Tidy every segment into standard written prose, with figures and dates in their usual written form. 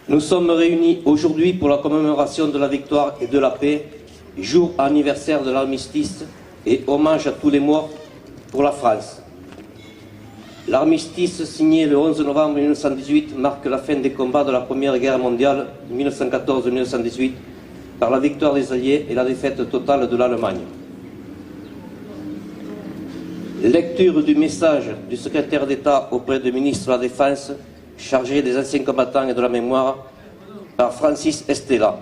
Nous sommes réunis aujourd'hui pour la commémoration de la victoire et de la paix, jour anniversaire de l'armistice et hommage à tous les morts pour la France. L'armistice signé le 11 novembre 1918 marque la fin des combats de la Première Guerre mondiale 1914-1918 par la victoire des Alliés et la défaite totale de l'Allemagne. Lecture du message du secrétaire d'État auprès du ministre de la Défense chargé des anciens combattants et de la mémoire par Francis Estella.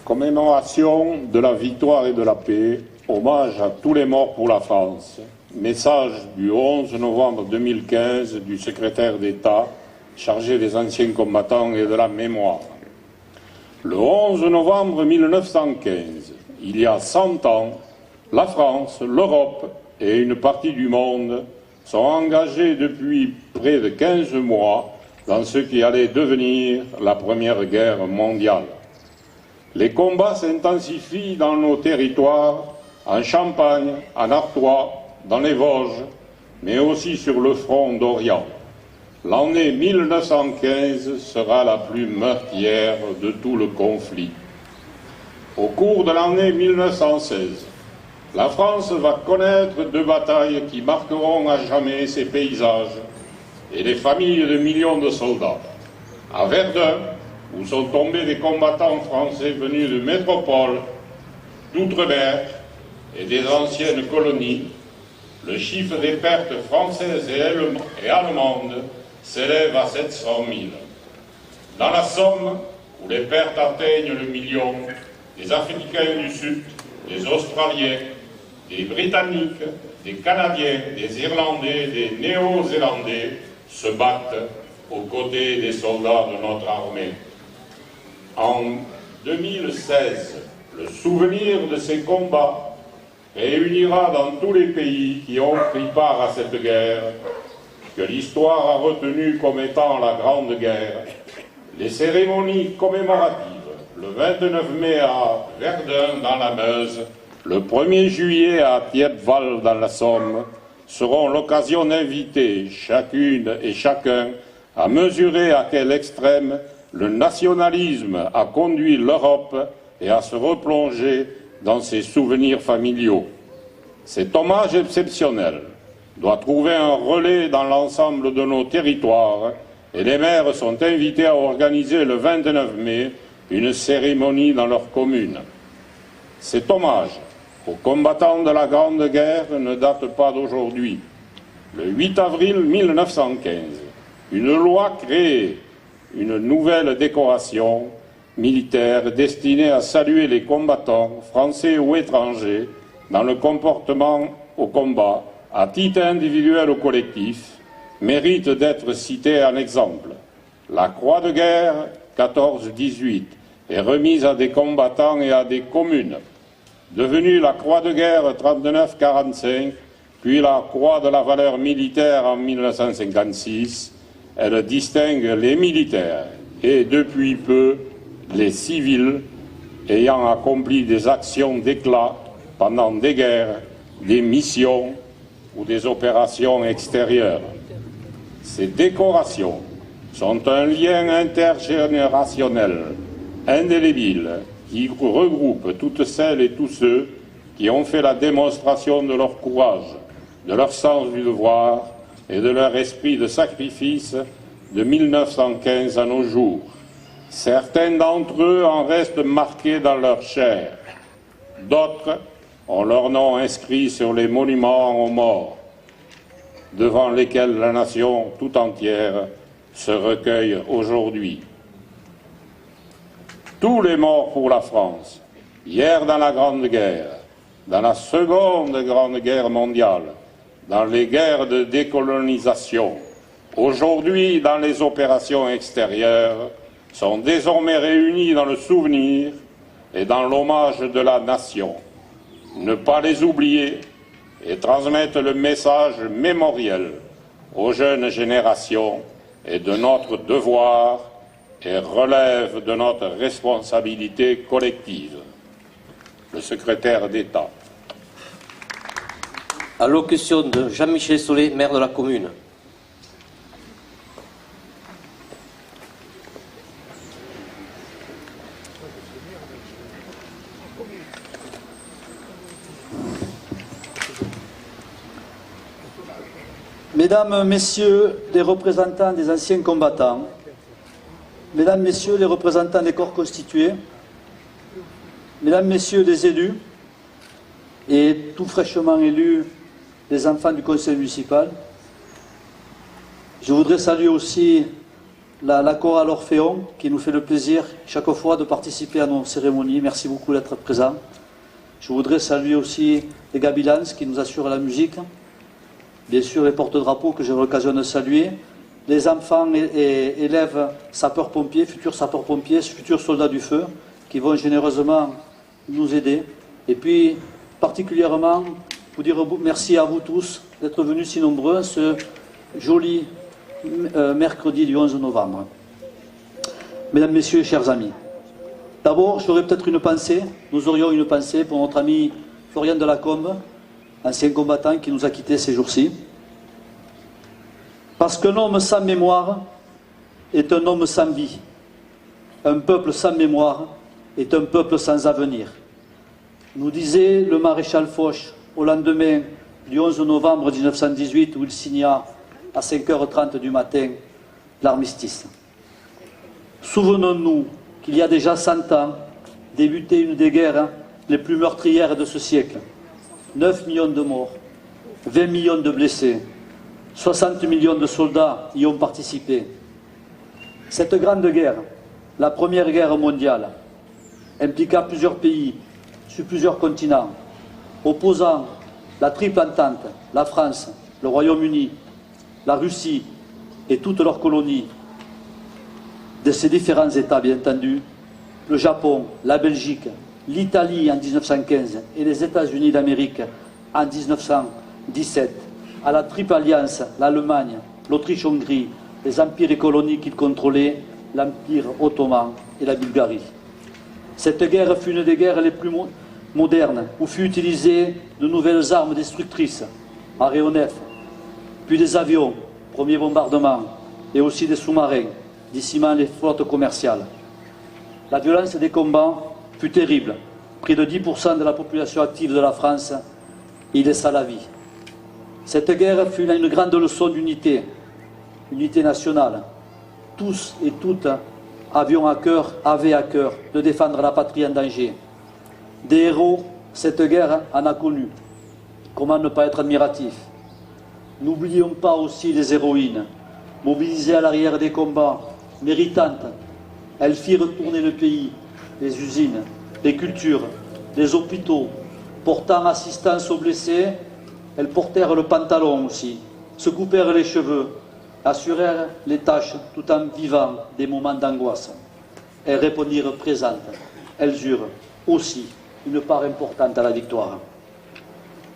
Commémoration de la victoire et de la paix, hommage à tous les morts pour la France. Message du 11 novembre 2015 du secrétaire d'État chargé des anciens combattants et de la mémoire. Le 11 novembre 1915, il y a 100 ans, la France, l'Europe et une partie du monde sont engagés depuis près de 15 mois dans ce qui allait devenir la Première Guerre mondiale. Les combats s'intensifient dans nos territoires, en Champagne, en Artois, dans les Vosges, mais aussi sur le front d'Orient. L'année 1915 sera la plus meurtrière de tout le conflit. Au cours de l'année 1916, la France va connaître deux batailles qui marqueront à jamais ses paysages et les familles de millions de soldats. À Verdun, où sont tombés des combattants français venus de métropole, d'outre-mer et des anciennes colonies, le chiffre des pertes françaises et allemandes s'élève à 700 000. Dans la Somme, où les pertes atteignent le million, des Africains du Sud, des Australiens, des Britanniques, des Canadiens, des Irlandais, des Néo-Zélandais se battent aux côtés des soldats de notre armée. En 2016, le souvenir de ces combats réunira dans tous les pays qui ont pris part à cette guerre, que l'histoire a retenu comme étant la Grande Guerre, les cérémonies commémoratives, le 29 mai à Verdun dans la Meuse, le 1er juillet à Thiepval dans la Somme, seront l'occasion d'inviter chacune et chacun à mesurer à quel extrême le nationalisme a conduit l'Europe et à se replonger dans ses souvenirs familiaux. Cet hommage exceptionnel doit trouver un relais dans l'ensemble de nos territoires et les maires sont invités à organiser le 29 mai une cérémonie dans leur commune. Cet hommage aux combattants de la Grande Guerre ne date pas d'aujourd'hui. Le 8 avril 1915, une loi crée une nouvelle décoration militaire destinée à saluer les combattants, français ou étrangers, dans le comportement au combat, à titre individuel ou collectif, mérite d'être cité en exemple. La Croix de guerre 14-18 est remise à des combattants et à des communes. Devenue la Croix de guerre 39-45, puis la Croix de la valeur militaire en 1956, elle distingue les militaires et depuis peu les civils ayant accompli des actions d'éclat pendant des guerres, des missions ou des opérations extérieures. Ces décorations sont un lien intergénérationnel indélébile qui regroupe toutes celles et tous ceux qui ont fait la démonstration de leur courage, de leur sens du devoir et de leur esprit de sacrifice de 1915 à nos jours. Certains d'entre eux en restent marqués dans leur chair. D'autres ont leur nom inscrit sur les monuments aux morts, devant lesquels la nation tout entière se recueille aujourd'hui. Tous les morts pour la France, hier dans la Grande Guerre, dans la Seconde Grande Guerre mondiale, dans les guerres de décolonisation, aujourd'hui dans les opérations extérieures, sont désormais réunis dans le souvenir et dans l'hommage de la nation. Ne pas les oublier et transmettre le message mémoriel aux jeunes générations est de notre devoir et relève de notre responsabilité collective. Le secrétaire d'État. Allocution de Jean-Michel Solé, maire de la commune. Mesdames, Messieurs les représentants des anciens combattants, Mesdames, Messieurs les représentants des corps constitués, Mesdames, Messieurs les élus et tout fraîchement élus les enfants du conseil municipal, je voudrais saluer aussi la chorale Orphéon qui nous fait le plaisir chaque fois de participer à nos cérémonies. Merci beaucoup d'être présents. Je voudrais saluer aussi les Gabilans qui nous assurent la musique. Bien sûr, les porte-drapeaux que j'ai l'occasion de saluer, les enfants et élèves sapeurs-pompiers, futurs sapeurs-pompiers, futurs soldats du feu, qui vont généreusement nous aider. Et puis, particulièrement, vous dire merci à vous tous d'être venus si nombreux ce joli mercredi du 11 novembre. Mesdames, Messieurs, chers amis, d'abord, j'aurais peut-être une pensée, nous aurions une pensée pour notre ami Florian Delacombe, ancien combattant qui nous a quittés ces jours-ci. Parce qu'un homme sans mémoire est un homme sans vie. Un peuple sans mémoire est un peuple sans avenir. Nous disait le maréchal Foch au lendemain du 11 novembre 1918 où il signa à 5h30 du matin l'armistice. Souvenons-nous qu'il y a déjà 100 ans débutait une des guerres les plus meurtrières de ce siècle. 9 millions de morts, 20 millions de blessés, 60 millions de soldats y ont participé. Cette grande guerre, la Première Guerre mondiale, impliqua plusieurs pays, sur plusieurs continents, opposant la triple entente, la France, le Royaume-Uni, la Russie et toutes leurs colonies, de ces différents États bien entendu, le Japon, la Belgique, l'Italie en 1915 et les États-Unis d'Amérique en 1917, à la Triple Alliance, l'Allemagne, l'Autriche-Hongrie, les empires et colonies qu'ils contrôlaient, l'Empire ottoman et la Bulgarie. Cette guerre fut une des guerres les plus modernes, où fut utilisées de nouvelles armes destructrices, aéronefs, puis des avions, premiers bombardements, et aussi des sous-marins, dissimant les flottes commerciales. La violence des combats fut terrible. Près de 10% de la population active de la France y laissa la vie. Cette guerre fut une grande leçon d'unité, unité nationale. Tous et toutes avaient à cœur de défendre la patrie en danger. Des héros, cette guerre en a connu. Comment ne pas être admiratif? N'oublions pas aussi les héroïnes, mobilisées à l'arrière des combats, méritantes. Elles firent tourner le pays, les usines, les cultures, les hôpitaux, portant assistance aux blessés. Elles portèrent le pantalon aussi, se coupèrent les cheveux, assurèrent les tâches tout en vivant des moments d'angoisse. Elles répondirent présentes. Elles eurent aussi une part importante à la victoire.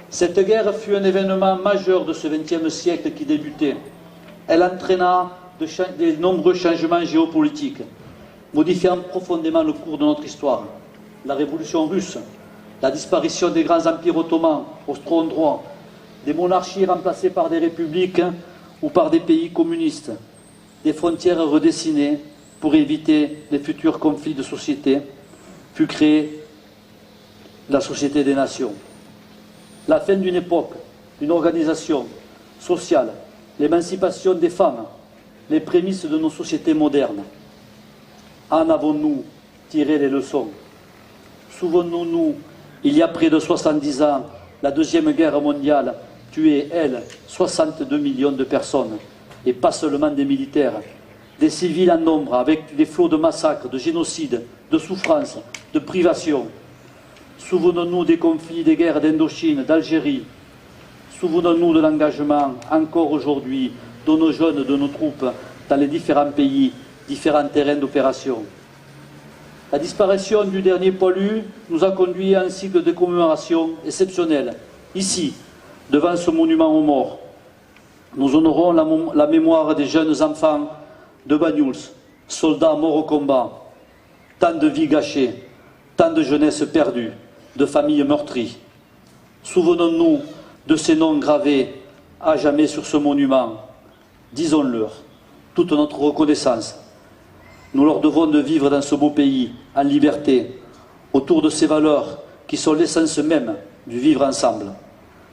Cette guerre fut un événement majeur de ce XXe siècle qui débutait. Elle entraîna de nombreux changements géopolitiques, modifiant profondément le cours de notre histoire. La révolution russe, la disparition des grands empires ottomans, austro-hongrois, des monarchies remplacées par des républiques ou par des pays communistes, des frontières redessinées pour éviter les futurs conflits de société, fut créée la Société des Nations. La fin d'une époque, d'une organisation sociale, l'émancipation des femmes, les prémices de nos sociétés modernes. En avons-nous tiré les leçons? Souvenons-nous, il y a près de 70 ans, la Deuxième Guerre mondiale tuait, elle, 62 millions de personnes, et pas seulement des militaires, des civils en nombre, avec des flots de massacres, de génocides, de souffrances, de privations. Souvenons-nous des conflits, des guerres d'Indochine, d'Algérie. Souvenons-nous de l'engagement, encore aujourd'hui, de nos jeunes, de nos troupes, dans les différents pays, différents terrains d'opération. La disparition du dernier poilu nous a conduit à un cycle de commémoration exceptionnel. Ici, devant ce monument aux morts, nous honorons la mémoire des jeunes enfants de Banyuls, soldats morts au combat. Tant de vies gâchées, tant de jeunesse perdue, de familles meurtries. Souvenons-nous de ces noms gravés à jamais sur ce monument, disons-leur toute notre reconnaissance. Nous leur devons de vivre dans ce beau pays, en liberté, autour de ces valeurs qui sont l'essence même du vivre ensemble.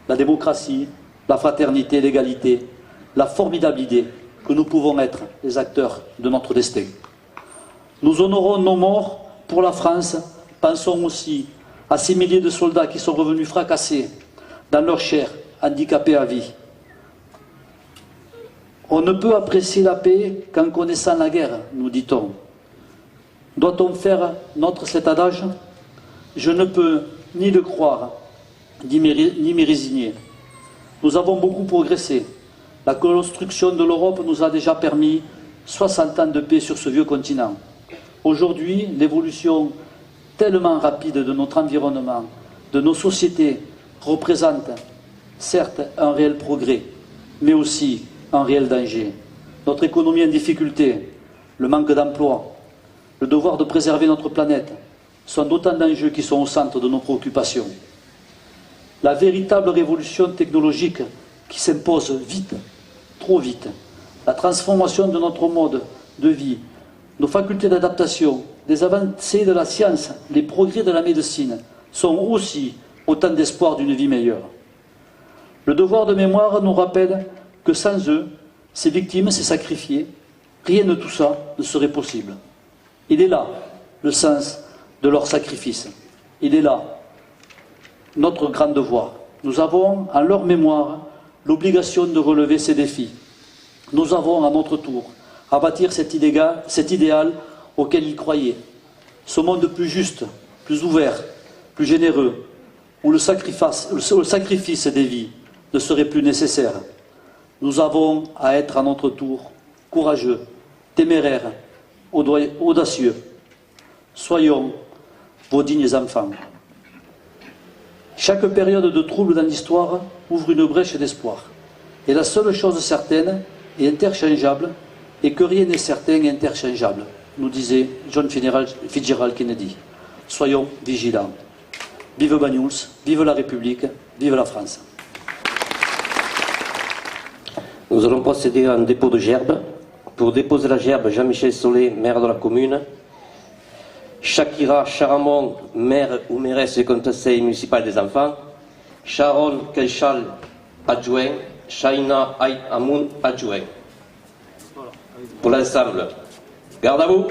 La démocratie, la fraternité, l'égalité, la formidable idée que nous pouvons être les acteurs de notre destin. Nous honorons nos morts pour la France. Pensons aussi à ces milliers de soldats qui sont revenus fracassés dans leur chair, handicapés à vie. On ne peut apprécier la paix qu'en connaissant la guerre, nous dit-on. Doit-on faire notre cet adage? Je ne peux ni le croire, ni m'y résigner. Nous avons beaucoup progressé. La construction de l'Europe nous a déjà permis 60 ans de paix sur ce vieux continent. Aujourd'hui, l'évolution tellement rapide de notre environnement, de nos sociétés, représente certes un réel progrès, mais aussi un réel danger. Notre économie en difficulté, le manque d'emploi, le devoir de préserver notre planète sont d'autant d'enjeux qui sont au centre de nos préoccupations. La véritable révolution technologique qui s'impose vite, trop vite, la transformation de notre mode de vie, nos facultés d'adaptation, les avancées de la science, les progrès de la médecine sont aussi autant d'espoir d'une vie meilleure. Le devoir de mémoire nous rappelle que sans eux, ces victimes, ces sacrifiés, rien de tout ça ne serait possible. Il est là le sens de leur sacrifice. Il est là notre grand devoir. Nous avons en leur mémoire l'obligation de relever ces défis. Nous avons à notre tour à bâtir cet idéal auquel ils croyaient. Ce monde plus juste, plus ouvert, plus généreux, où le sacrifice des vies ne serait plus nécessaire. Nous avons à être à notre tour courageux, téméraires, audacieux. Soyons vos dignes enfants. Chaque période de trouble dans l'histoire ouvre une brèche d'espoir. Et la seule chose certaine et interchangeable est que rien n'est certain et interchangeable, nous disait John Fitzgerald Kennedy. Soyons vigilants. Vive Banyuls, vive la République, vive la France. Nous allons procéder à un dépôt de gerbe. Pour déposer la gerbe, Jean-Michel Solé, maire de la commune. Shakira Charamon, maire ou mairesse du conseil municipal des enfants. Sharon Kelchal, adjoint. Shaina Haït Amoun, adjoint. Pour l'ensemble. Garde à vous.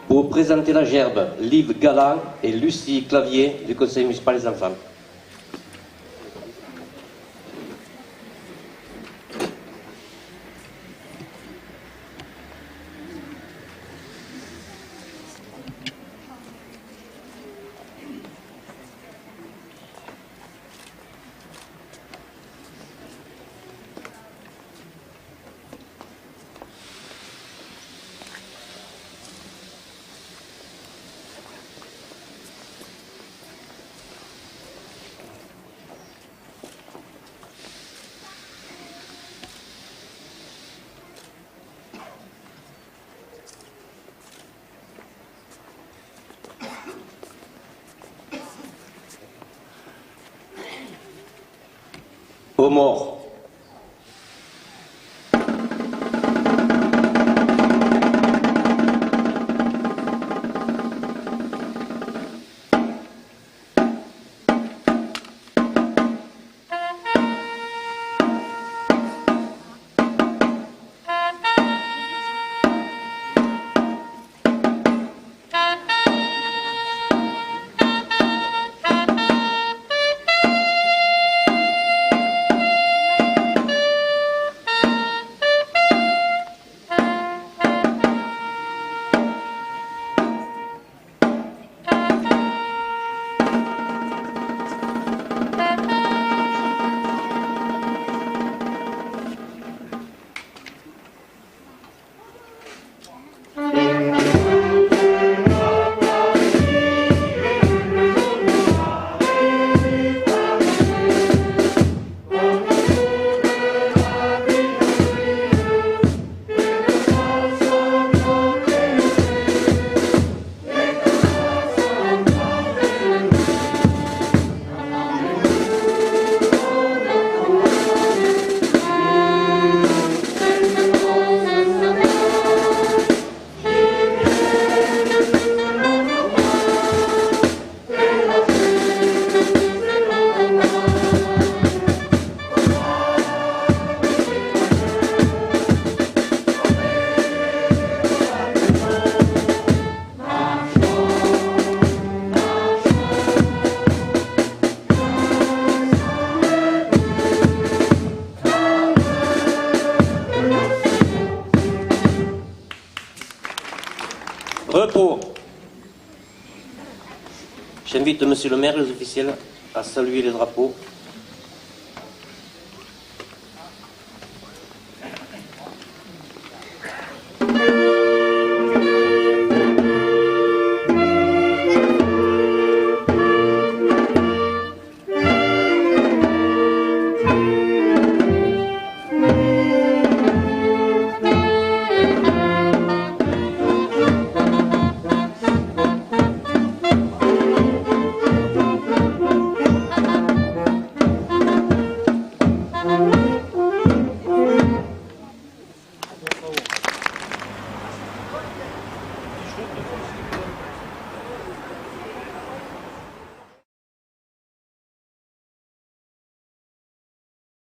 Pour présenter la gerbe, Liv Galland et Lucie Clavier du conseil municipal des enfants. Aux morts. Repos. J'invite Monsieur le maire et les officiels à saluer les drapeaux.